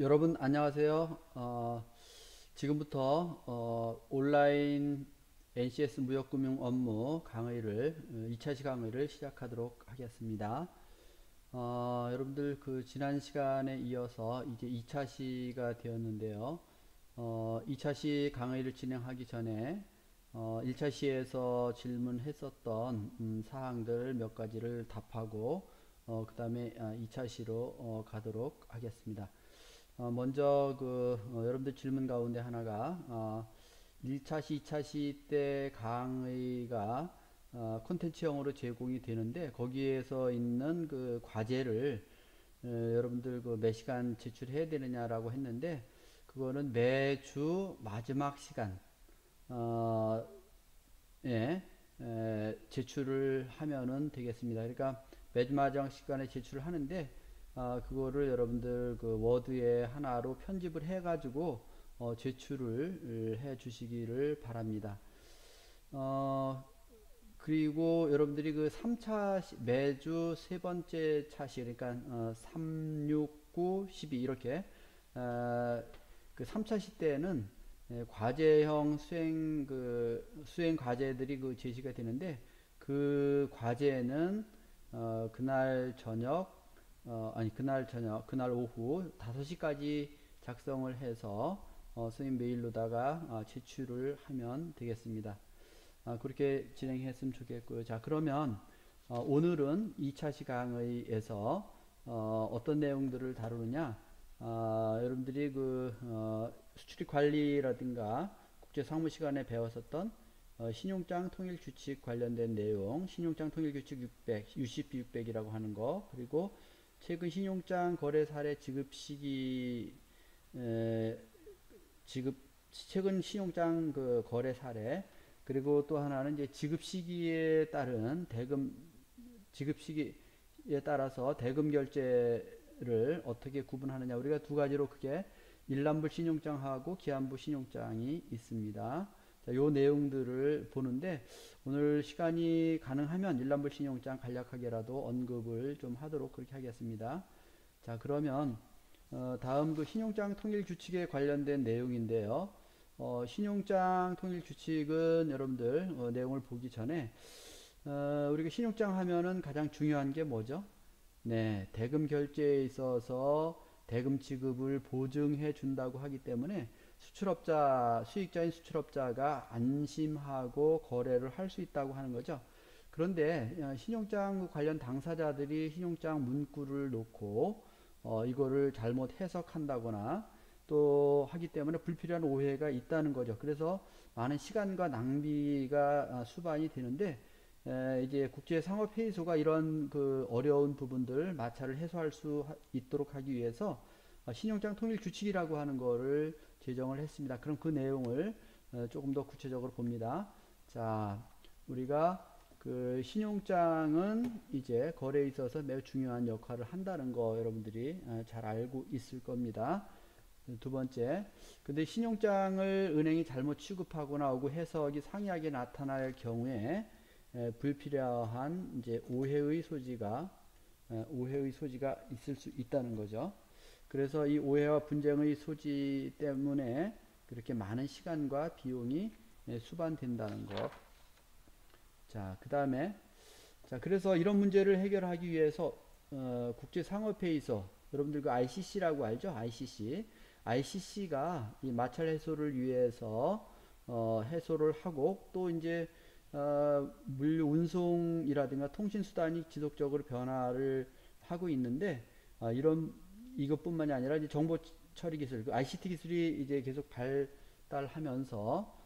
여러분 안녕하세요. 지금부터 온라인 NCS 무역금융 업무 강의를 2차 강의를 시작하도록 하겠습니다. 여러분들 그 지난 시간에 이어서 이제 2차 시가 되었는데요. 2차 시 강의를 진행하기 전에 1차 시에서 질문했었던 사항들 몇 가지를 답하고 그 다음에 2차 시로 가도록 하겠습니다. 먼저 여러분들 질문 가운데 하나가 1차 시, 2차 시 때 강의가 콘텐츠형으로 제공이 되는데 거기에서 있는 그 과제를 여러분들 그 몇 시간 제출해야 되느냐라고 했는데 그거는 매주 마지막 시간 어, 예, 제출을 하면은 되겠습니다. 그러니까 매주 마지막 시간에 제출을 하는데 그거를 여러분들 그 워드에 하나로 편집을 해가지고 제출을 해 주시기를 바랍니다. 어, 그리고 여러분들이 그 3차 매주 세 번째 차시 그러니까 3, 6, 9, 12 이렇게 그 3차 시 때는 과제형 수행 과제들이 그 제시가 되는데 그 과제는 그날 저녁 그날 오후 5시까지 작성을 해서 선생님 메일로다가 제출을 하면 되겠습니다. 그렇게 진행했으면 좋겠고요. 자, 그러면 오늘은 2차 시강의에서 어떤 내용들을 다루느냐? 여러분들이 수출입 관리라든가 국제 상무 시간에 배웠었던 신용장 통일 규칙 관련된 내용, 신용장 통일 규칙 600, UCP 600이라고 하는 거, 그리고 최근 신용장 거래 사례 지급 시기, 지급 최근 신용장 그 거래 사례, 그리고 또 하나는 이제 지급 시기에 따른 대금 지급 시기에 따라서 대금 결제를 어떻게 구분하느냐. 우리가 두 가지로 크게 일람불 신용장하고 기한부 신용장이 있습니다. 자, 요 내용들을 보는데 오늘 시간이 가능하면 일람불 신용장 간략하게라도 언급을 좀 하도록 그렇게 하겠습니다. 자, 그러면 다음 그 신용장 통일 규칙에 관련된 내용인데요. 신용장 통일 규칙은 여러분들 내용을 보기 전에 우리가 신용장 하면은 가장 중요한 게 뭐죠? 네, 대금 결제에 있어서 대금 지급을 보증해 준다고 하기 때문에 수익자인 수출업자가 안심하고 거래를 할 수 있다고 하는 거죠. 그런데 신용장 관련 당사자들이 신용장 문구를 놓고 이거를 잘못 해석한다거나 또 하기 때문에 불필요한 오해가 있다는 거죠. 그래서 많은 시간과 낭비가 수반이 되는데 이제 국제상업회의소가 이런 그 어려운 부분들 마찰을 해소할 수 있도록 하기 위해서 신용장 통일 규칙이라고 하는 거를 제정을 했습니다. 그럼 그 내용을 조금 더 구체적으로 봅니다. 자, 우리가 그 신용장은 이제 거래에 있어서 매우 중요한 역할을 한다는 거 여러분들이 잘 알고 있을 겁니다. 두 번째, 근데 신용장을 은행이 잘못 취급하거나 하고 해석이 상이하게 나타날 경우에 불필요한 이제 오해의 소지가 있을 수 있다는 거죠. 그래서 이 오해와 분쟁의 소지 때문에 그렇게 많은 시간과 비용이 수반된다는 것. 자, 그 다음에 그래서 이런 문제를 해결하기 위해서 국제상업회의소 여러분들 그 ICC라고 알죠? ICC가 이 마찰 해소를 위해서 해소를 하고 또 이제 물류 운송이라든가 통신 수단이 지속적으로 변화를 하고 있는데 이것뿐만이 아니라 이제 정보 처리 기술, 그 ICT 기술이 이제 계속 발달하면서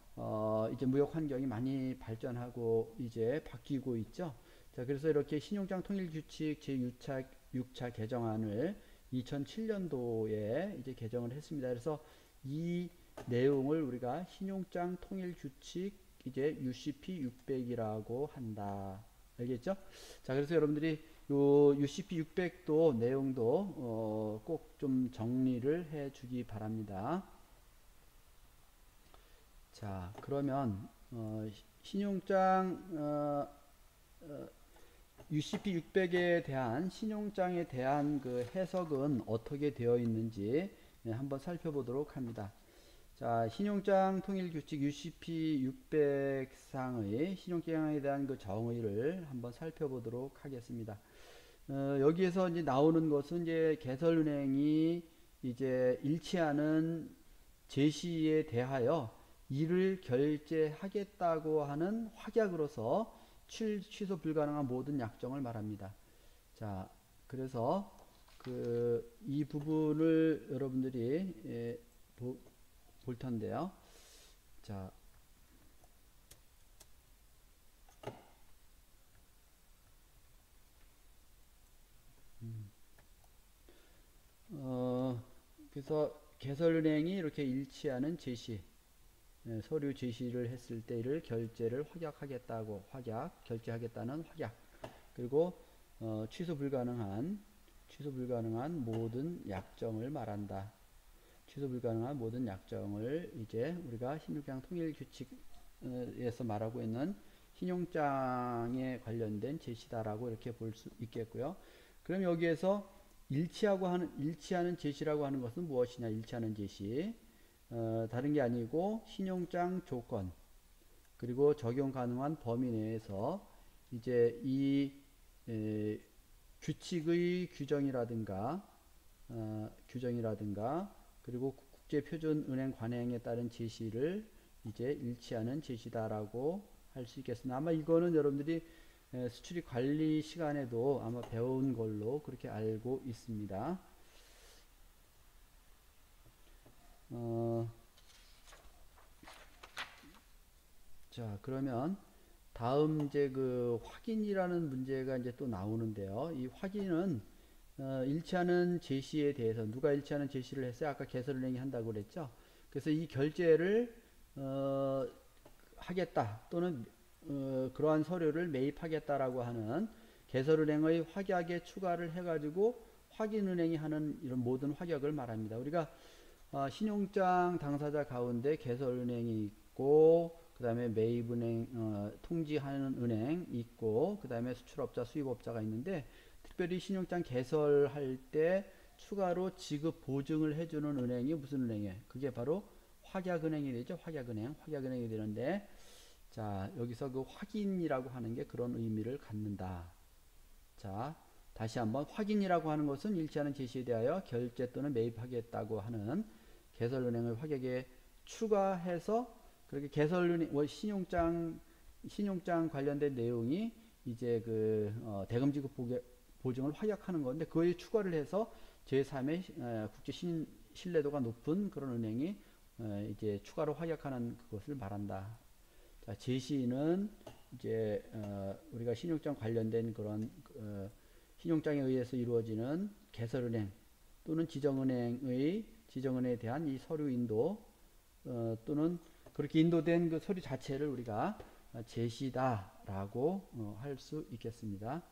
이제 무역 환경이 많이 발전하고 이제 바뀌고 있죠. 자, 그래서 이렇게 신용장 통일 규칙 제6차 개정안을 2007년도에 이제 개정을 했습니다. 그래서 이 내용을 우리가 신용장 통일 규칙 이제 UCP 600이라고 한다. 알겠죠? 자, 그래서 여러분들이 요 UCP 600도 내용도 꼭 좀 정리를 해 주기 바랍니다. 자, 그러면 신용장 UCP 600에 대한 신용장에 대한 그 해석은 어떻게 되어 있는지 한번 살펴보도록 합니다. 자, 신용장 통일규칙 UCP 600상의 신용계량에 대한 그 정의를 한번 살펴보도록 하겠습니다. 여기에서 이제 나오는 것은 이제 개설은행이 이제 일치하는 제시에 대하여 이를 결제하겠다고 하는 확약으로서 취소 불가능한 모든 약정을 말합니다. 자, 그래서 이 부분을 여러분들이 볼 텐데요. 자, 그래서 개설은행이 이렇게 일치하는 제시, 서류 제시를 했을 때 이를 결제를 확약하겠다고 결제하겠다는 확약, 그리고 취소 불가능한 모든 약정을 말한다. 취소 불가능한 모든 약정을 이제 우리가 신용장 통일 규칙에서 말하고 있는 신용장에 관련된 제시다라고 이렇게 볼 수 있겠고요. 그럼 여기에서 일치하는 제시라고 하는 것은 무엇이냐? 일치하는 제시. 다른 게 아니고 신용장 조건 그리고 적용 가능한 범위 내에서 이제 이 규칙의 규정이라든가 그리고 국제표준은행 관행에 따른 제시를 이제 일치하는 제시다라고 할 수 있겠습니다. 아마 이거는 여러분들이 수출입 관리 시간에도 아마 배운 걸로 그렇게 알고 있습니다. 자, 그러면 다음 이제 그 확인이라는 문제가 이제 또 나오는데요. 이 확인은 일치하는 제시에 대해서 누가 일치하는 제시를 했어요? 아까 개설은행이 한다고 그랬죠. 그래서 이 결제를 하겠다 또는 그러한 서류를 매입하겠다라고 하는 개설은행의 확약에 추가를 해가지고 확인은행이 하는 이런 모든 확약을 말합니다. 우리가 신용장 당사자 가운데 개설은행이 있고 그 다음에 매입은행 통지하는 은행 있고 그 다음에 수출업자 수입업자가 있는데 특별히 신용장 개설할 때 추가로 지급 보증을 해주는 은행이 무슨 은행이에요? 그게 바로 확약은행이 되죠. 확약은행이 되는데 자, 여기서 그 확인이라고 하는 게 그런 의미를 갖는다. 자, 다시 한번 확인이라고 하는 것은 일치하는 제시에 대하여 결제 또는 매입하겠다고 하는 개설은행의 확약에 추가해서 그렇게 개설은행 신용장 관련된 내용이 이제 그 대금 지급 보증을 확약하는 건데 그에 추가를 해서 제3의 국제 신뢰도가 높은 그런 은행이 이제 추가로 확약하는 그것을 말한다. 자, 제시는 이제 우리가 신용장 관련된 그런 신용장에 의해서 이루어지는 개설은행 또는 지정은행에 대한 이 서류 인도 또는 그렇게 인도된 그 서류 자체를 우리가 제시다라고 할 수 있겠습니다.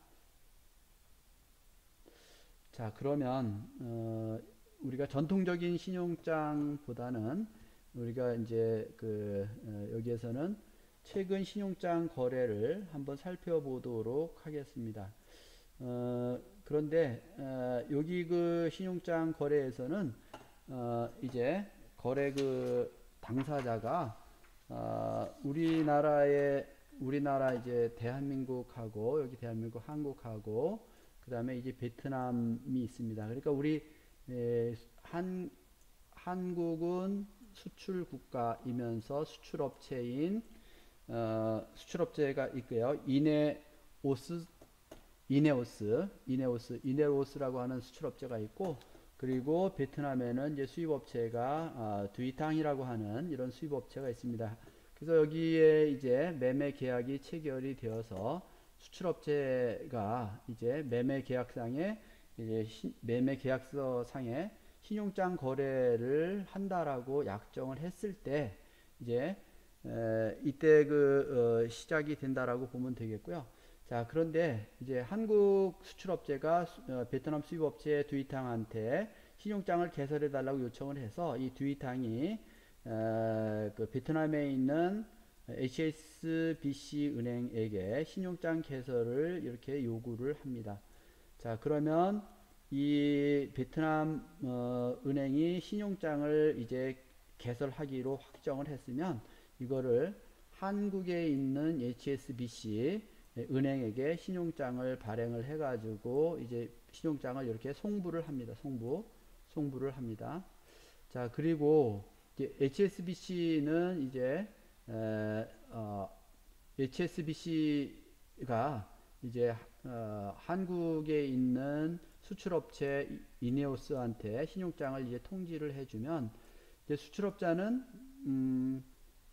자, 그러면 우리가 전통적인 신용장보다는 우리가 이제 여기에서는 최근 신용장 거래를 한번 살펴보도록 하겠습니다. 그런데 여기 그 신용장 거래에서는 이제 거래 그 당사자가 우리나라 이제 대한민국하고 여기 대한민국 한국하고 그 다음에 이제 베트남이 있습니다. 그러니까 우리 한국은 수출 국가이면서 수출업체인 수출업체가 있고요. 이네오스라고 하는 수출업체가 있고 그리고 베트남에는 이제 수입업체가 두이탕이라고 하는 이런 수입업체가 있습니다. 그래서 여기에 이제 매매 계약이 체결이 되어서 수출업체가 이제 매매 계약상에 이제 매매 계약서 상에 신용장 거래를 한다라고 약정을 했을 때 이제 이때 시작이 된다라고 보면 되겠고요. 자, 그런데 이제 한국 수출업체가 베트남 수입업체 두이탕한테 신용장을 개설해 달라고 요청을 해서 이 두이탕이 그 베트남에 있는 HSBC 은행에게 신용장 개설을 이렇게 요구를 합니다. 자, 그러면 이 베트남 은행이 신용장을 이제 개설하기로 확정을 했으면 이거를 한국에 있는 HSBC 은행에게 신용장을 발행을 해가지고 이제 신용장을 이렇게 송부를 합니다. 송부를 합니다. 자, 그리고 이제 HSBC는 이제 HSBC가 이제 한국에 있는 수출업체 이네오스한테 신용장을 이제 통지를 해주면 이제 수출업자는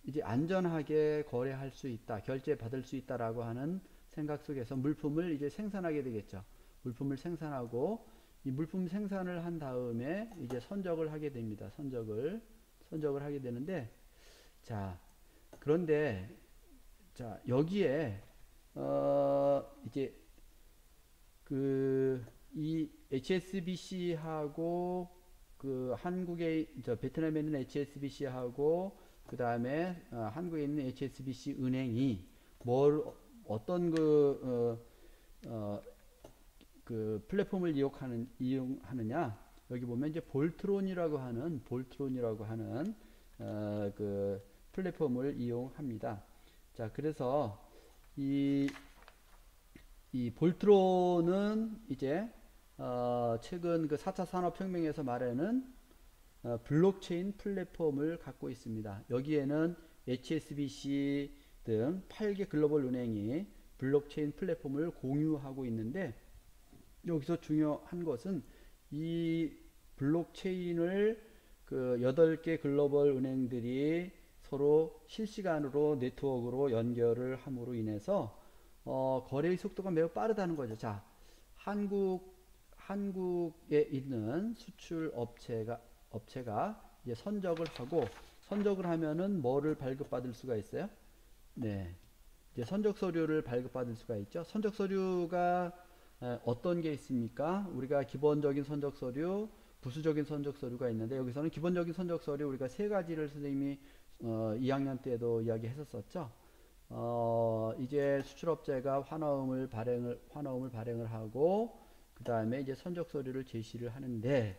이제 안전하게 거래할 수 있다, 결제 받을 수 있다라고 하는 생각 속에서 물품을 이제 생산하게 되겠죠. 물품을 생산하고 이 물품 생산을 한 다음에 이제 선적을 하게 됩니다. 선적을 하게 되는데, 자, 그런데 자, 여기에 이제 이 HSBC하고 그 한국에 베트남에 있는 HSBC하고 그 다음에 한국에 있는 HSBC 은행이 어떤 그 플랫폼을 이용하느냐. 여기 보면 이제 볼트론이라고 하는 그 플랫폼을 이용합니다. 자, 그래서 이 볼트론은 이제 최근 그 4차 산업혁명에서 말하는 블록체인 플랫폼을 갖고 있습니다. 여기에는 HSBC 등 8개 글로벌 은행이 블록체인 플랫폼을 공유하고 있는데, 여기서 중요한 것은 이 블록체인을 그 8개 글로벌 은행들이 서로 실시간으로 네트워크로 연결을 함으로 인해서 거래의 속도가 매우 빠르다는 거죠. 자, 한국에 있는 수출 업체가 이제 선적을 하면은 뭐를 발급받을 수가 있어요? 네. 이제 선적 서류를 발급받을 수가 있죠. 선적 서류가 어떤 게 있습니까? 우리가 기본적인 선적 서류, 부수적인 선적 서류가 있는데, 여기서는 기본적인 선적 서류 우리가 세 가지를 선생님이 2학년 때도 이야기했었죠. 이제 수출업체가 환화음을 발행을 하고 그 다음에 이제 선적 서류를 제시를 하는데,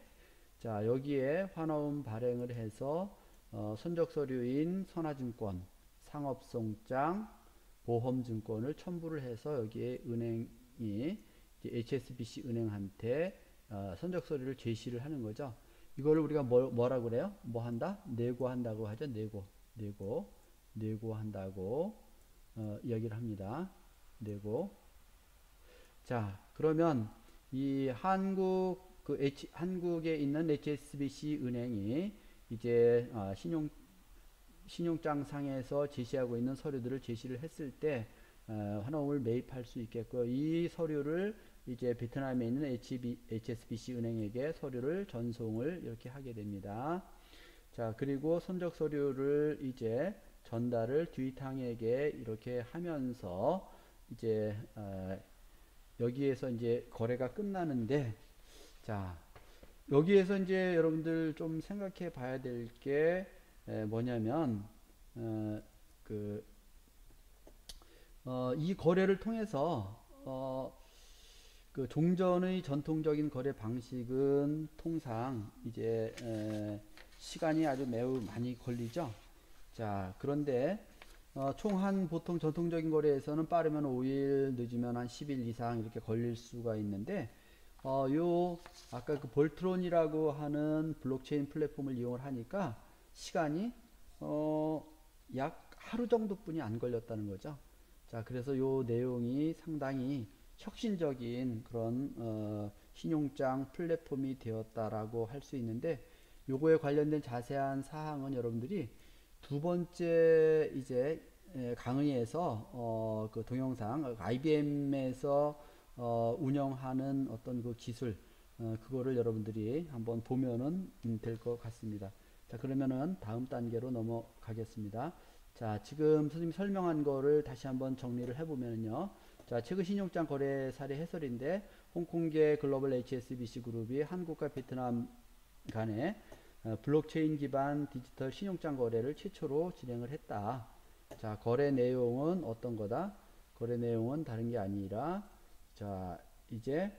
자, 여기에 환화음 발행을 해서 선적 서류인 선화증권, 상업송장, 보험증권을 첨부를 해서 여기에 은행이 이제 HSBC 은행한테 선적 서류를 제시를 하는 거죠. 이거를 우리가 뭐라고 그래요? 뭐 한다? 내고한다고 하죠. 내고한다고 이야기를 합니다. 내고. 자, 그러면 이 한국에 있는 HSBC 은행이 이제 신용장 상에서 제시하고 있는 서류들을 제시를 했을 때 환호음을 매입할 수 있겠고, 이 서류를 이제 베트남에 있는 HSBC 은행에게 서류를 전송을 이렇게 하게 됩니다. 자, 그리고 선적 서류를 이제 전달을 뒤탕에게 이렇게 하면서 이제 여기에서 이제 거래가 끝나는데, 자, 여기에서 이제 여러분들 좀 생각해 봐야 될 게 뭐냐면 이 거래를 통해서 그 종전의 전통적인 거래 방식은 통상 이제 시간이 아주 매우 많이 걸리죠. 자, 그런데 보통 전통적인 거래에서는 빠르면 5일, 늦으면 한 10일 이상 이렇게 걸릴 수가 있는데, 아까 그 볼트론이라고 하는 블록체인 플랫폼을 이용을 하니까 시간이 약 하루 정도뿐이 안 걸렸다는 거죠. 자, 그래서 요 내용이 상당히 혁신적인 그런 신용장 플랫폼이 되었다라고 할 수 있는데, 요거에 관련된 자세한 사항은 여러분들이 두 번째 이제 강의에서 그 동영상 IBM에서 운영하는 어떤 그 기술 그거를 여러분들이 한번 보면은 될 것 같습니다. 자, 그러면은 다음 단계로 넘어가겠습니다. 자, 지금 선생님이 설명한 거를 다시 한번 정리를 해보면요. 자, 최근 신용장 거래 사례 해설인데, 홍콩계 글로벌 HSBC 그룹이 한국과 베트남 간에 블록체인 기반 디지털 신용장 거래를 최초로 진행을 했다. 자, 거래 내용은 어떤 거다? 거래 내용은 다른 게 아니라, 자, 이제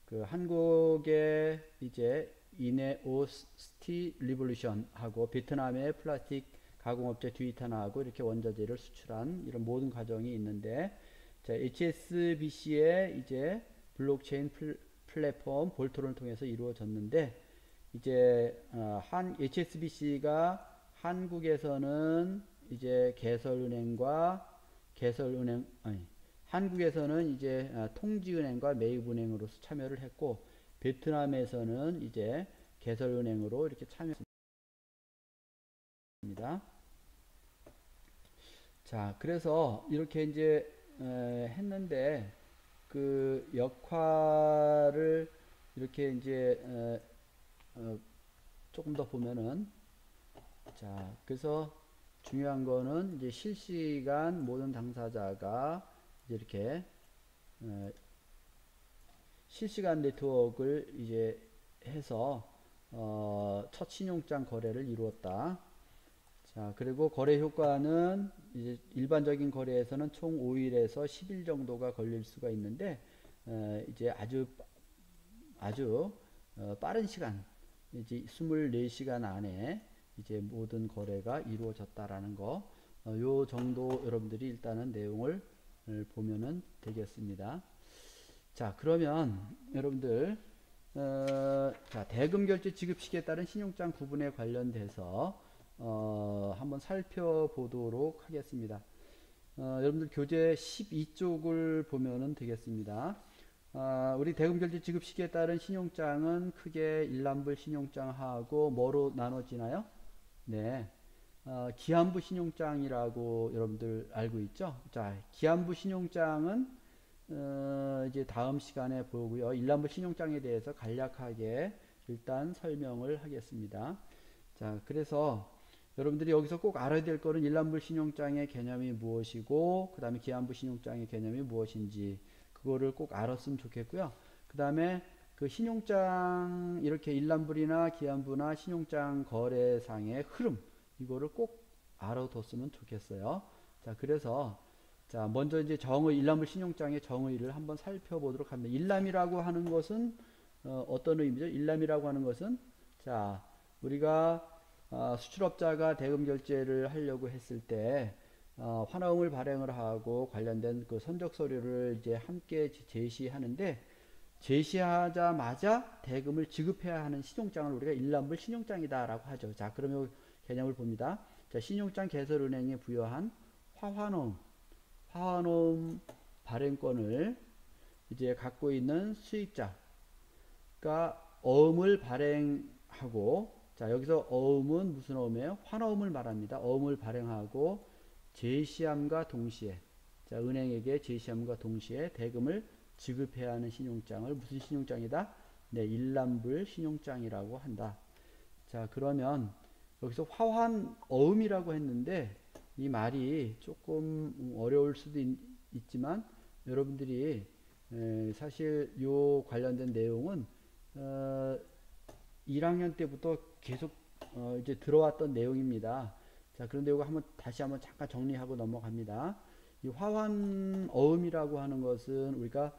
그 한국의 이제 이네오스티 리볼루션 하고 베트남의 플라스틱 가공업체 듀이타나하고 이렇게 원자재를 수출한 이런 모든 과정이 있는데, 자, HSBC의 이제 블록체인 플랫폼 볼트론을 통해서 이루어졌는데, 이제 한 HSBC가 한국에서는 이제 개설은행 아니 한국에서는 이제 통지은행과 매입은행으로서 참여를 했고, 베트남에서는 이제 개설은행으로 이렇게 참여했습니다. 자, 그래서 이렇게 이제 했는데 그 역할을 이렇게 이제 조금 더 보면은, 자, 그래서 중요한 거는 이제 실시간 모든 당사자가 이제 이렇게 어, 실시간 네트워크를 이제 해서 첫 신용장 거래를 이루었다. 자, 그리고 거래 효과는 이제 일반적인 거래에서는 총 5일에서 10일 정도가 걸릴 수가 있는데, 이제 아주 빠른 시간, 이제 24시간 안에 이제 모든 거래가 이루어졌다라는 거, 요 정도 여러분들이 일단은 내용을 보면은 되겠습니다. 자, 그러면 여러분들 자, 대금 결제 지급 시기에 따른 신용장 구분에 관련돼서 한번 살펴보도록 하겠습니다. 여러분들 교재 12쪽을 보면은 되겠습니다. 우리 대금 결제 지급 시기에 따른 신용장은 크게 일람불 신용장하고 뭐로 나눠지나요? 네. 기한부 신용장이라고 여러분들 알고 있죠? 자, 기한부 신용장은 이제 다음 시간에 보고요. 일람부 신용장에 대해서 간략하게 일단 설명을 하겠습니다. 자, 그래서 여러분들이 여기서 꼭 알아야 될 거는 일람불 신용장의 개념이 무엇이고, 그 다음에 기한부 신용장의 개념이 무엇인지, 그거를 꼭 알았으면 좋겠고요. 그 다음에 그 신용장, 이렇게 일람불이나 기한부나 신용장 거래상의 흐름, 이거를 꼭 알아뒀으면 좋겠어요. 자, 그래서 자, 먼저 이제 일람불 신용장의 정의를 한번 살펴보도록 합니다. 일람이라고 하는 것은 어떤 의미죠? 일람이라고 하는 것은, 자, 우리가 수출업자가 대금 결제를 하려고 했을 때 환화음을 발행을 하고 관련된 그 선적 서류를 이제 함께 제시하는데, 제시하자마자 대금을 지급해야 하는 신용장을 우리가 일람불 신용장이다라고 하죠. 자, 그러면 개념을 봅니다. 자, 신용장 개설은행에 부여한 화환음 발행권을 이제 갖고 있는 수익자가 어음을 발행하고, 자, 여기서 어음은 무슨 어음이에요? 환어음을 말합니다. 어음을 발행하고 제시함과 동시에, 자, 은행에게 제시함과 동시에 대금을 지급해야 하는 신용장을 무슨 신용장이다? 네, 일람불 신용장이라고 한다. 자, 그러면 여기서 화환어음이라고 했는데 이 말이 조금 어려울 수도 있지만, 여러분들이 사실 요 관련된 내용은 1학년 때부터 계속 이제 들어왔던 내용입니다. 자, 그런데 이거 다시 한번 잠깐 정리하고 넘어갑니다. 이 화환어음이라고 하는 것은 우리가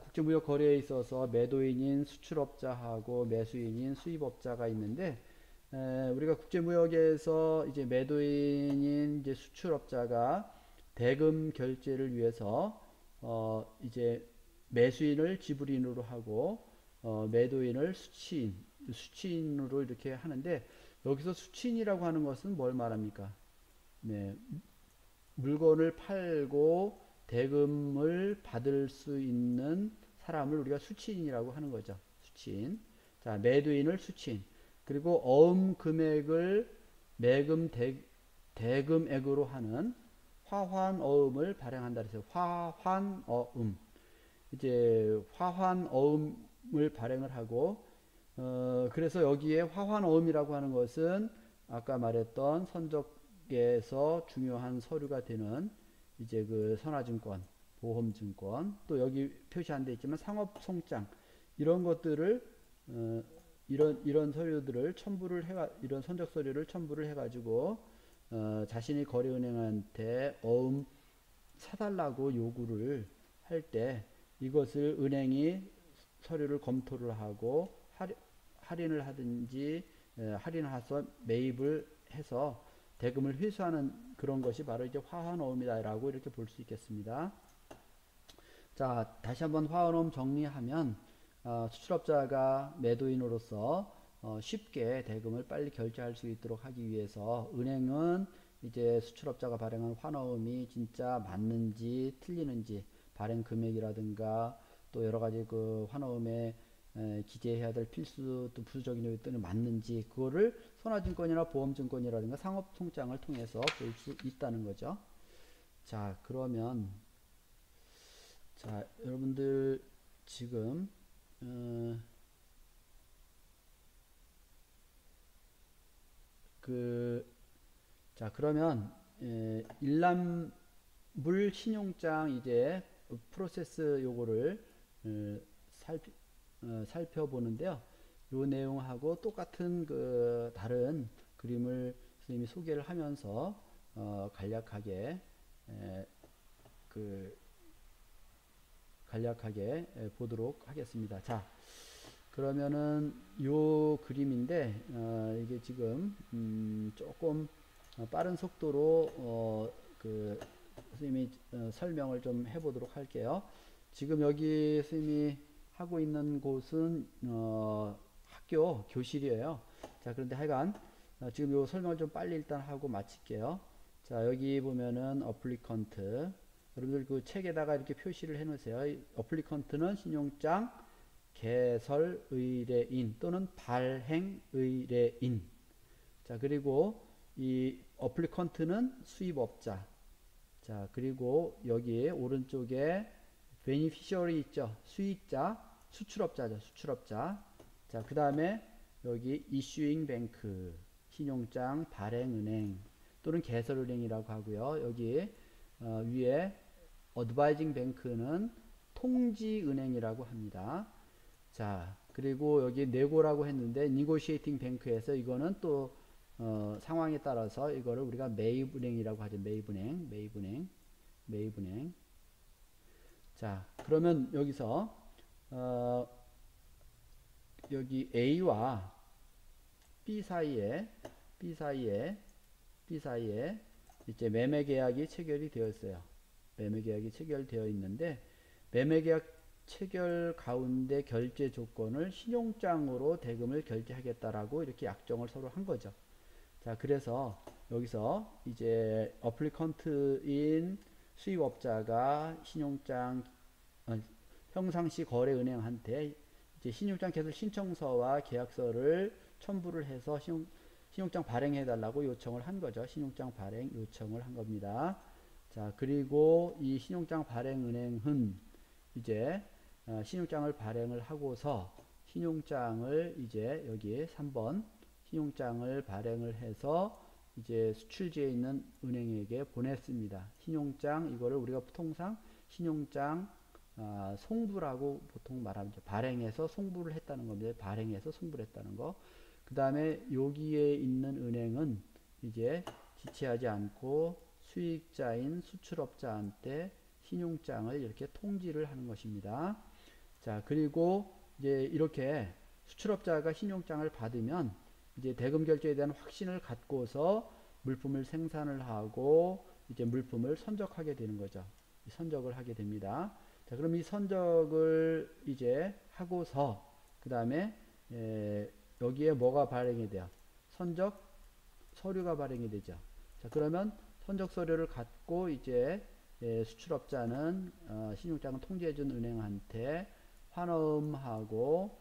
국제무역 거래에 있어서 매도인인 수출업자하고 매수인인 수입업자가 있는데, 우리가 국제무역에서 이제 매도인인 이제 수출업자가 대금 결제를 위해서 이제 매수인을 지불인으로 하고 매도인을 수취인으로 이렇게 하는데, 여기서 수취인이라고 하는 것은 뭘 말합니까? 네, 물건을 팔고 대금을 받을 수 있는 사람을 우리가 수취인이라고 하는 거죠. 수취인. 자, 매도인을 수취인. 그리고 어음 금액을 대금액으로 하는 화환어음을 발행한다 그래서 화환어음. 이제 화환어음을 발행을 하고, 그래서 여기에 화환어음이라고 하는 것은 아까 말했던 선적에서 중요한 서류가 되는 이제 그 선화증권, 보험증권, 또 여기 표시 안 돼 있지만 상업송장, 이런 것들을 이런 서류들을 이런 선적 서류를 첨부를 해가지고 자신이 거래은행한테 어음 사달라고 요구를 할 때 이것을 은행이 서류를 검토를 하고 할인을 하든지 할인해서 매입을 해서 대금을 회수하는 그런 것이 바로 이제 화환어음이다라고 이렇게 볼 수 있겠습니다. 자, 다시 한번 화환어음 정리하면 수출업자가 매도인으로서 쉽게 대금을 빨리 결제할 수 있도록 하기 위해서 은행은 이제 수출업자가 발행한 환어음이 진짜 맞는지 틀리는지 발행 금액이라든가 또 여러 가지 그 환어음에 기재해야 될 필수 또 부수적인 요소들이 맞는지 그거를 선화증권이나 보험증권이라든가 상업통장을 통해서 볼 수 있다는 거죠. 자, 그러면 자, 여러분들 지금 자, 그러면 일람불 신용장 이제 프로세스 요거를 살펴보는데요. 요 내용하고 똑같은 그 다른 그림을 선생님이 소개를 하면서 간략하게 보도록 하겠습니다. 자, 그러면은 요 그림인데 이게 지금 조금 빠른 속도로 선생님이 설명을 좀 해보도록 할게요. 지금 여기 선생님이 하고 있는 곳은 학교 교실이에요. 자, 그런데 하여간 지금 요 설명을 좀 빨리 일단 하고 마칠게요. 자, 여기 보면은 어플리컨트, 여러분들 그 책에다가 이렇게 표시를 해 놓으세요. 어플리컨트는 신용장 개설 의뢰인 또는 발행 의뢰인. 자, 그리고 이 어플리컨트는 수입업자. 자, 그리고 여기 오른쪽에 베니피셔리 있죠. 수익자, 수출업자죠. 수출업자. 자, 그 다음에 여기 이슈잉 뱅크, 신용장 발행은행 또는 개설은행이라고 하고요. 여기 위에 어드바이징 뱅크는 통지은행이라고 합니다. 자, 그리고 여기 네고라고 했는데 니고시에이팅 뱅크에서 이거는 또 상황에 따라서 이거를 우리가 매입은행이라고 하죠. 매입은행. 자, 그러면 여기서 여기 A와 B 사이에 이제 매매계약이 체결이 되어 있어요. 매매계약이 체결되어 있는데 매매계약 체결 가운데 결제 조건을 신용장으로 대금을 결제하겠다라고 이렇게 약정을 서로 한 거죠. 자, 그래서 여기서 이제 어플리컨트인 수입업자가 신용장 평상시 거래은행한테 이제 신용장 개설 신청서와 계약서를 첨부를 해서 신용장 발행해 달라고 요청을 한 거죠. 신용장 발행 요청을 한 겁니다. 자, 그리고 이 신용장 발행은행은 이제 신용장을 발행을 하고서 신용장을 이제 여기 3번 신용장을 발행을 해서 이제 수출지에 있는 은행에게 보냈습니다. 신용장 이거를 우리가 통상 신용장 송부라고 보통 말하죠. 발행해서 송부를 했다는 겁니다. 발행해서 송부를 했다는 거. 그 다음에 여기에 있는 은행은 이제 지체하지 않고 수익자인 수출업자한테 신용장을 이렇게 통지를 하는 것입니다. 자, 그리고 이제 이렇게 수출업자가 신용장을 받으면 이제 대금 결제에 대한 확신을 갖고서 물품을 생산을 하고 이제 물품을 선적하게 되는 거죠. 선적을 하게 됩니다. 자, 그럼 이 선적을 이제 하고서 그 다음에 여기에 뭐가 발행이 돼요? 선적 서류가 발행이 되죠. 자, 그러면 선적 서류를 갖고 이제 수출업자는 신용장을 통지해준 은행한테 환어음하고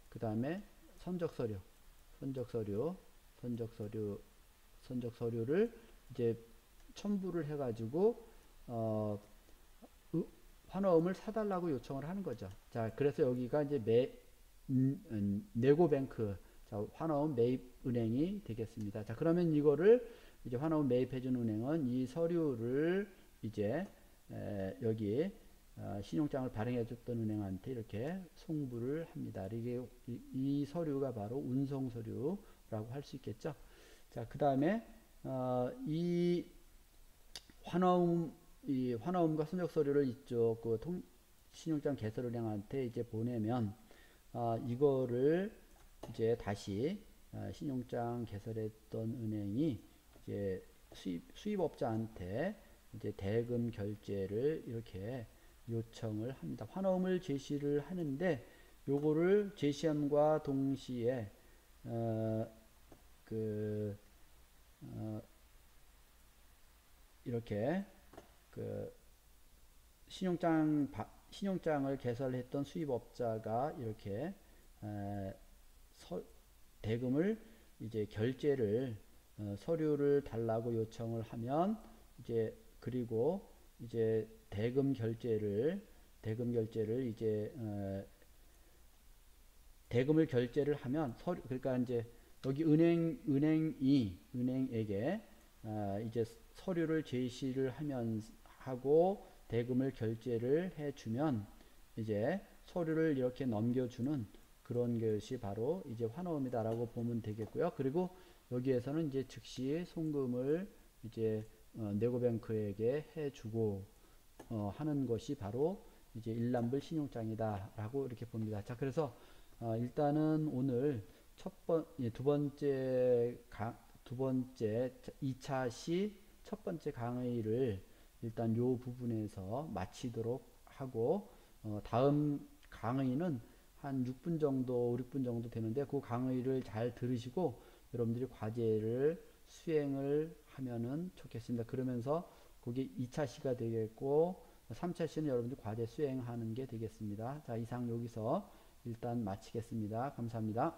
그 다음에 선적 서류를 이제 첨부를 해가지고 환어음을 사달라고 요청을 하는 거죠. 자, 그래서 여기가 이제 네고뱅크, 자, 환어음 매입은행이 되겠습니다. 자, 그러면 이거를 이제 환어음 매입해준 은행은 이 서류를 이제 여기 신용장을 발행해줬던 은행한테 이렇게 송부를 합니다. 이게 이 서류가 바로 운송 서류라고 할 수 있겠죠. 자, 그 다음에 이 환어음과 선적 서류를 이쪽 그 신용장 개설은행한테 이제 보내면 이거를 이제 다시 신용장 개설했던 은행이 이제 수입업자한테 이제 대금 결제를 이렇게 요청을 합니다. 환호음을 제시를 하는데 요거를 제시함과 동시에 그 이렇게 그 신용장을 개설했던 수입업자가 이렇게 대금을 이제 결제를 서류를 달라고 요청을 하면 이제 그리고 이제 대금 결제를 이제 대금을 결제를 하면 서류 그러니까 이제 여기 은행에게 이제 서류를 제시를 하고 대금을 결제를 해주면 이제 서류를 이렇게 넘겨주는 그런 것이 바로 이제 환호음이다라고 보면 되겠고요. 그리고 여기에서는 이제 즉시 송금을 이제 네고뱅크에게 해주고 하는 것이 바로 이제 일람불 신용장이다라고 이렇게 봅니다. 자, 그래서 일단은 오늘 두 번째 2차 시 첫 번째 강의를 일단 요 부분에서 마치도록 하고 다음 강의는 한 6분 정도, 5, 6분 정도 되는데 그 강의를 잘 들으시고 여러분들이 과제를 수행을 하면은 좋겠습니다. 그러면서 그게 2차 시가 되겠고 3차 시는 여러분들 과제 수행하는 게 되겠습니다. 자, 이상 여기서 일단 마치겠습니다. 감사합니다.